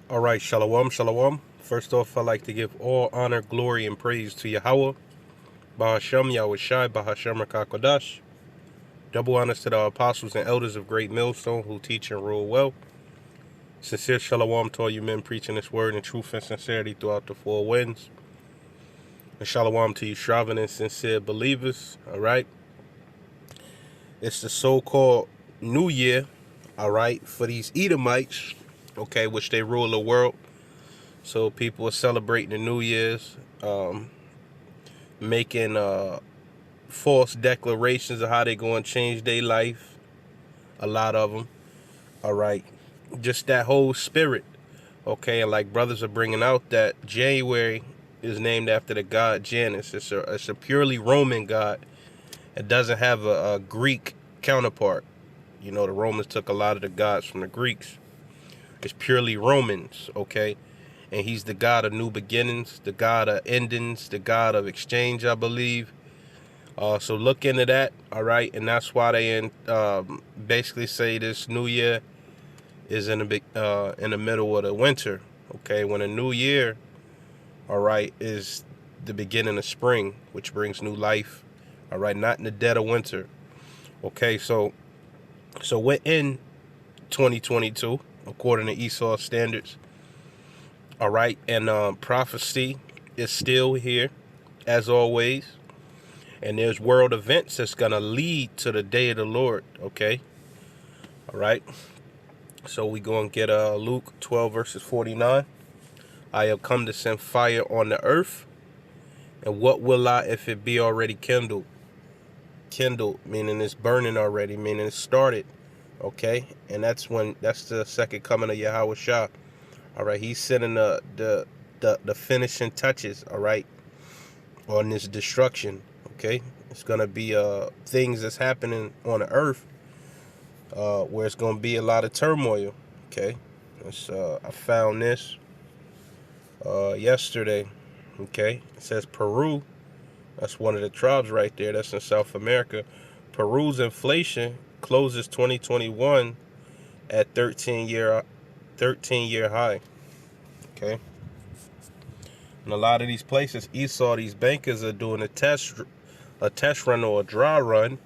All right, shalom, shalom. First off, I'd like to give all honor, glory, and praise to Yahweh, Bahashem, Yahweh Shai, Bahashem, Rakakodash. Double honors to the apostles and elders of Great Millstone who teach and rule well. Sincere shalom to all you men preaching this word in truth and sincerity throughout the four winds. And shalom to you striving and sincere believers. All right. It's the so-called New Year, all right, for these Edomites, okay, which they rule the world. So people are celebrating the New Year's, making false declarations of how they're going to change their life. A lot of them, all right. Just that whole spirit, okay. And like brothers are bringing out that January is named after the god Janus. It's a purely Roman god. It doesn't have a Greek counterpart. You know, the Romans took a lot of the gods from the Greeks. It's purely Romans, okay? And he's the god of new beginnings, the god of endings, the god of exchange, I believe. So look into that, all right? And that's why they basically say this new year is in the middle of the winter, okay? When a new year, all right, is the beginning of spring, which brings new life, all right? Not in the dead of winter, okay? So we're in 2022, according to Esau standards. All right, and prophecy is still here, as always. And there's world events that's going to lead to the day of the Lord, okay? All right, so we're going to get Luke 12, verses 49. I have come to send fire on the earth, and what will I if it be already kindled? Kindled, meaning it's burning already, meaning it started, okay? And that's the second coming of Yahweh Shah. All right, he's sending the finishing touches, all right, on this destruction, okay? It's going to be things that's happening on the earth where it's going to be a lot of turmoil, okay? I found this yesterday, okay? It says Peru, that's one of the tribes right there, that's in South America. Peru's inflation closes 2021 at 13-year high, okay? In a lot of these places, Esau, these bankers are doing a test run or a dry run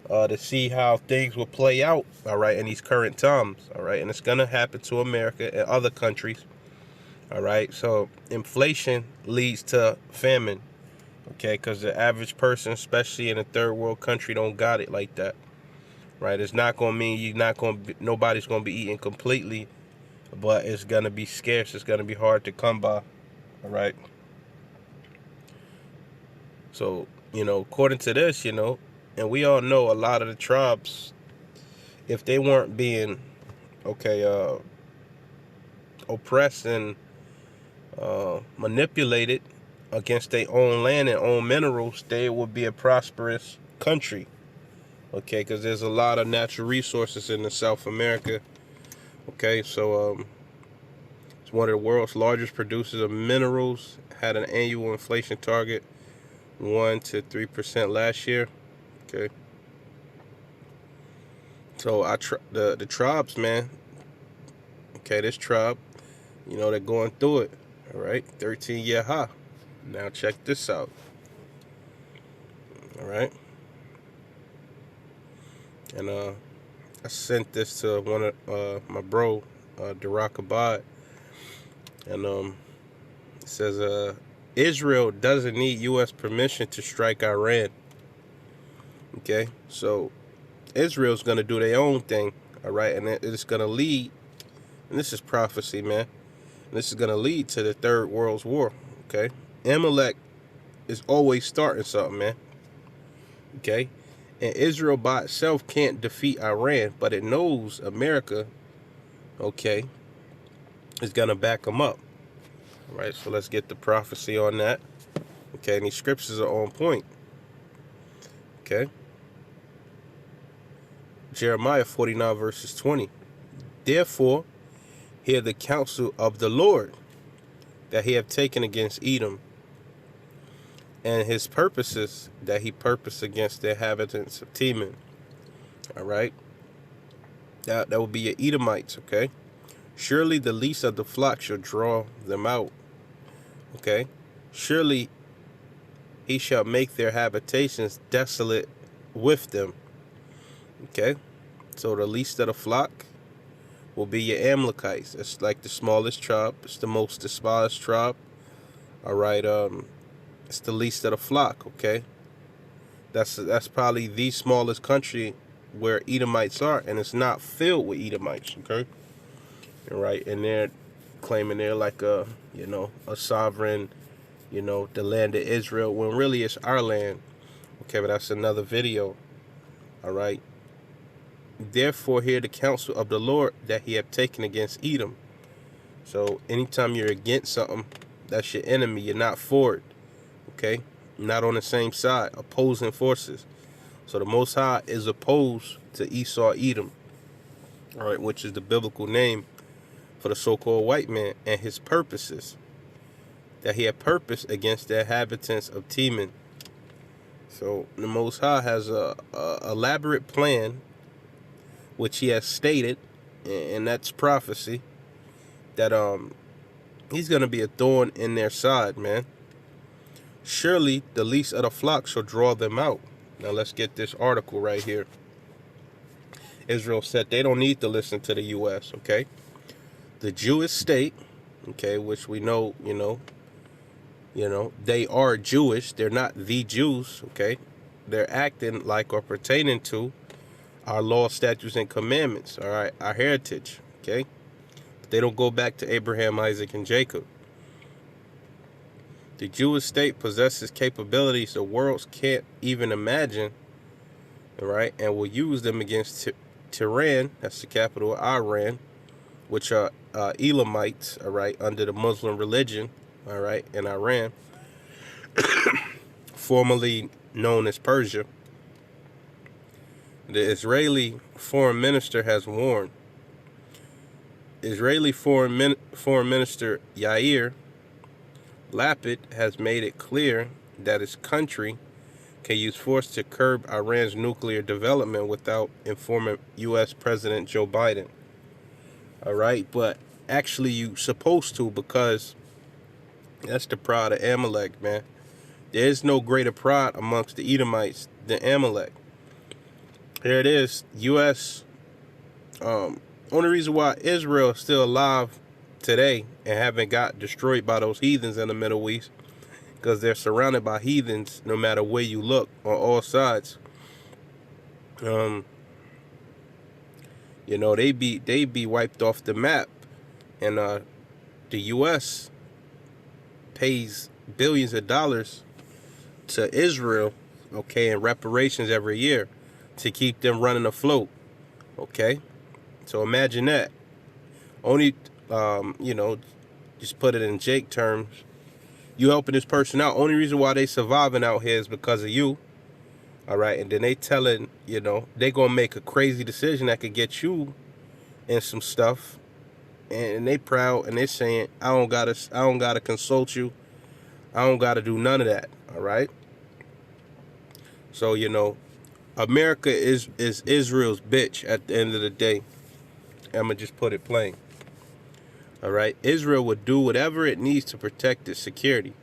to see how things will play out, all right, in these current times, all right? And it's going to happen to America and other countries, all right? So inflation leads to famine, okay, because the average person, especially in a third world country, don't got it like that, right? It's not going to mean nobody's going to be eating completely, but it's going to be scarce. It's going to be hard to come by, all right? So, according to this, and we all know a lot of the tribes, if they weren't being, oppressed and manipulated against their own land and own minerals, they would be a prosperous country, okay? Because there's a lot of natural resources in the South America, okay? So, it's one of the world's largest producers of minerals, had an annual inflation target 1 to 3% last year. Okay. So the tribes, man. Okay, this tribe, they're going through it. All right, 13-year high. Now check this out. All right. And I sent this to one of my bro, Darak Abad, and it says Israel doesn't need U.S. permission to strike Iran. Okay, so Israel's going to do their own thing, all right? And it's going to lead, and this is prophecy, man. And this is going to lead to the Third World War, okay? Amalek is always starting something, man, okay? And Israel by itself can't defeat Iran, but it knows America, okay, is going to back them up, all right? So let's get the prophecy on that, okay? And these scriptures are on point, okay? Jeremiah 49 verses 20. Therefore, hear the counsel of the Lord that he have taken against Edom, and his purposes that he purposed against the inhabitants of Teman. All right. That will be your Edomites, okay? Surely the least of the flock shall draw them out. Okay? Surely he shall make their habitations desolate with them. Okay? So the least of the flock will be your Amalekites. It's like the smallest tribe. It's the most despised tribe. All right. It's the least of the flock. Okay. That's probably the smallest country where Edomites are, and it's not filled with Edomites. Okay. All right. And they're claiming they're like a sovereign, the land of Israel, when really it's our land. Okay, but that's another video. All right. Therefore, hear the counsel of the Lord that he have taken against Edom. So anytime you're against something, that's your enemy. You're not for it. Okay? Not on the same side. Opposing forces. So the Most High is opposed to Esau, Edom. All right, which is the biblical name for the so-called white man, and his purposes. That he had purpose against the inhabitants of Teman. So the Most High has a elaborate plan, which he has stated, and that's prophecy, that he's going to be a thorn in their side, man. Surely the least of the flock shall draw them out. Now let's get this article right here. Israel said they don't need to listen to the U.S., okay? The Jewish state, okay, which we know, they are Jewish. They're not the Jews, okay? They're acting like or pertaining to our law, statutes, and commandments, all right? Our heritage, okay? But they don't go back to Abraham, Isaac, and Jacob. The Jewish state possesses capabilities the world can't even imagine, all right, and will use them against Tehran, that's the capital of Iran, which are Elamites, all right, under the Muslim religion, all right, in Iran, formerly known as Persia. The Israeli foreign minister has warned. Israeli foreign minister Yair Lapid has made it clear that his country can use force to curb Iran's nuclear development without informing U.S. President Joe Biden. All right, but actually you supposed to, because that's the pride of Amalek, man. There is no greater pride amongst the Edomites than Amalek. Here it is, U.S. Only reason why Israel is still alive today and haven't got destroyed by those heathens in the Middle East, because they're surrounded by heathens no matter where you look on all sides. They be wiped off the map, and the U.S. pays billions of dollars to Israel, okay, in reparations every year to keep them running afloat, okay. So imagine that. Only, just put it in Jake terms. You helping this person out. Only reason why they surviving out here is because of you. All right. And then they telling, they going to make a crazy decision that could get you in some stuff. And they proud and they saying, I don't gotta consult you. I don't gotta do none of that. All right. So, America is Israel's bitch at the end of the day. I'm going to just put it plain. All right. Israel would do whatever it needs to protect its security.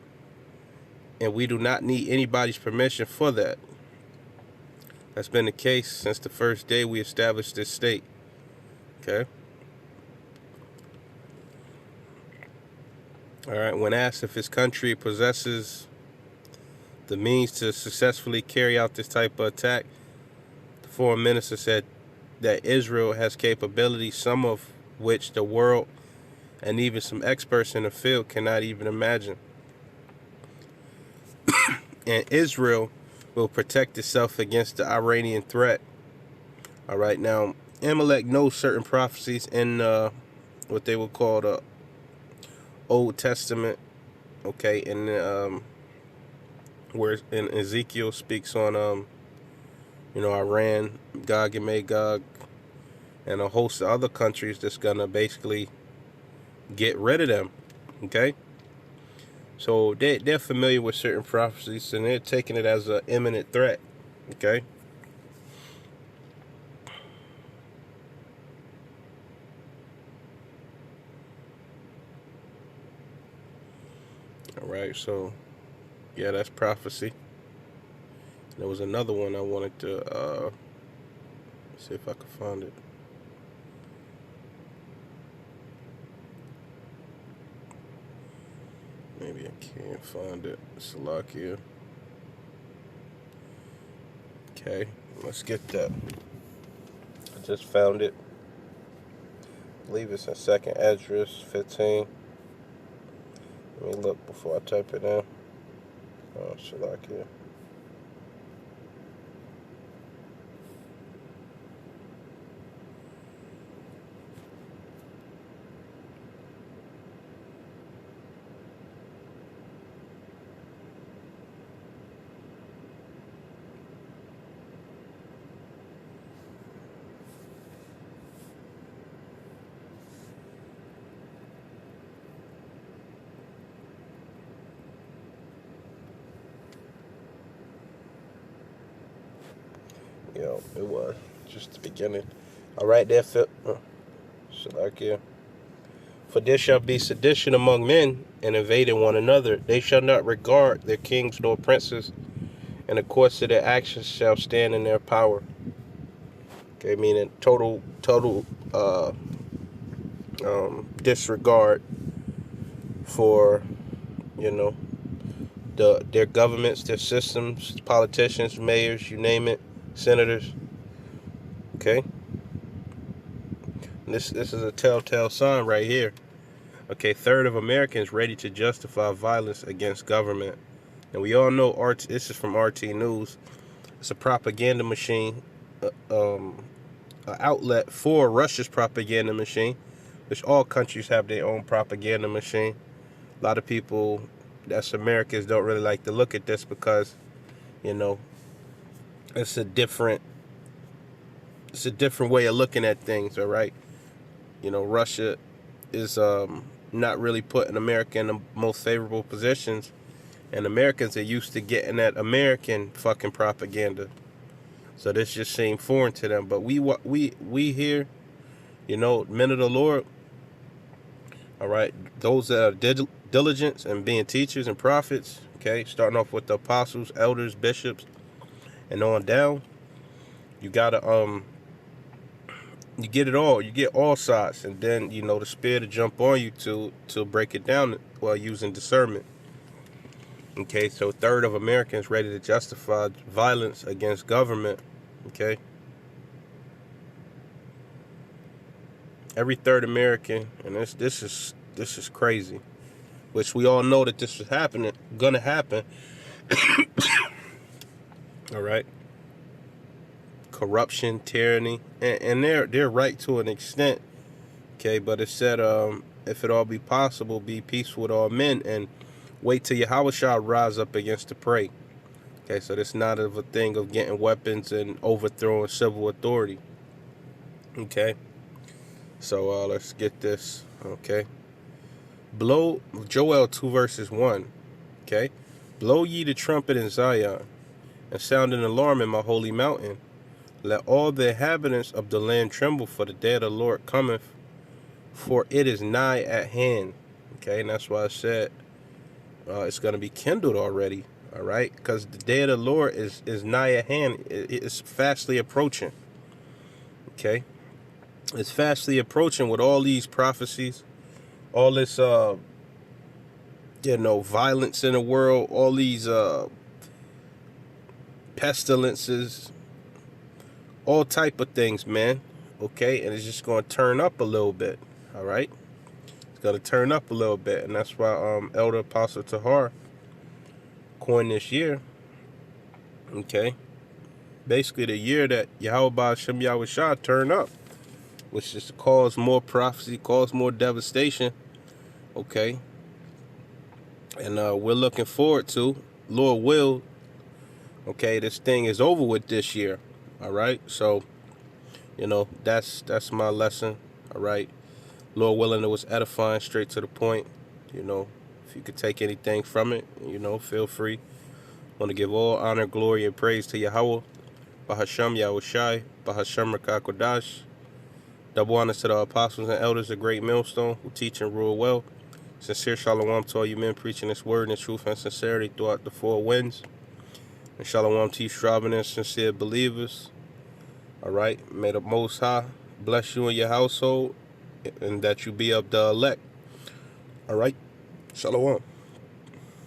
And we do not need anybody's permission for that. That's been the case since the first day we established this state. Okay. All right. When asked if his country possesses the means to successfully carry out this type of attack, the foreign minister said that Israel has capabilities, some of which the world and even some experts in the field cannot even imagine. And Israel will protect itself against the Iranian threat. All right, now Amalek knows certain prophecies in what they would call the Old Testament. Okay, and where in Ezekiel speaks on Iran, Gog and Magog, and a host of other countries that's gonna basically get rid of them. Okay, so they're familiar with certain prophecies and they're taking it as an imminent threat. Okay. All right, so yeah, that's prophecy. There was another one I wanted to see if I could find it. Maybe I can't find it. Salakia. Okay, let's get that. I just found it. I believe it's in Second Esdras 15. Let me look before I type it in. Oh, Salakia. Yo, it was just the beginning. All right, there, Phil. Salakia. For there shall be sedition among men, and invading one another. They shall not regard their kings nor princes, and the course of their actions shall stand in their power. Okay, meaning total disregard for, you know, their governments, their systems, politicians, mayors, you name it, senators. Okay, this is a telltale sign right here. Okay, third of Americans ready to justify violence against government, and we all know this is from RT News. It's a propaganda machine, an outlet for Russia's propaganda machine, which all countries have their own propaganda machine. A lot of people that's Americans don't really like to look at this because, you know, it's a different way of looking at things, all right? You know, Russia is not really putting America in the most favorable positions, and Americans are used to getting that American fucking propaganda. So this just seemed foreign to them. But we here, you know, men of the Lord, all right, those that are diligent and being teachers and prophets, okay, starting off with the apostles, elders, bishops, and on down, you gotta you get it all. You get all sides, and then you know the spirit to jump on you to break it down while using discernment. Okay, so third of Americans ready to justify violence against government. Okay, every third American, and this is crazy. Which we all know that this is happening, gonna happen. All right, corruption, tyranny, and they're right to an extent. Okay, but it said, if it all be possible, be peaceful with all men, and wait till Yahweh shall rise up against the prey. Okay, so that's not of a thing of getting weapons and overthrowing civil authority. Okay, so let's get this. Okay, blow Joel 2 verses 1. Okay, blow ye the trumpet in Zion, and sound an alarm in my holy mountain. Let all the inhabitants of the land tremble, for the day of the Lord cometh, for it is nigh at hand. Okay, and that's why I said it's going to be kindled already. All right, because the day of the Lord is nigh at hand. It's fastly approaching. Okay, it's fastly approaching with all these prophecies, all this violence in the world, all these pestilences, all type of things, man. Okay, and it's just going to turn up a little bit. All right, it's going to turn up a little bit, and that's why Elder Apostle Tahar coined this year. Okay, basically the year that Yahweh Shem Yahweh Shah turned up, which is to cause more prophecy, cause more devastation. Okay, and we're looking forward to, Lord will. Okay, this thing is over with this year. All right, so you know that's my lesson. All right, Lord willing, it was edifying, straight to the point. You know, if you could take anything from it, you know, feel free. Want to give all honor, glory, and praise to Yahweh, Bahasham Yahushai, Bahasham Rakakodash. Double honors to the apostles and elders of Great Millstone who teach and rule well. Sincere shalom to all you men preaching this word in truth and sincerity throughout the four winds. And shalom to you striving and sincere believers. All right. May the Most High bless you and your household, and that you be of the elect. All right. Shalom.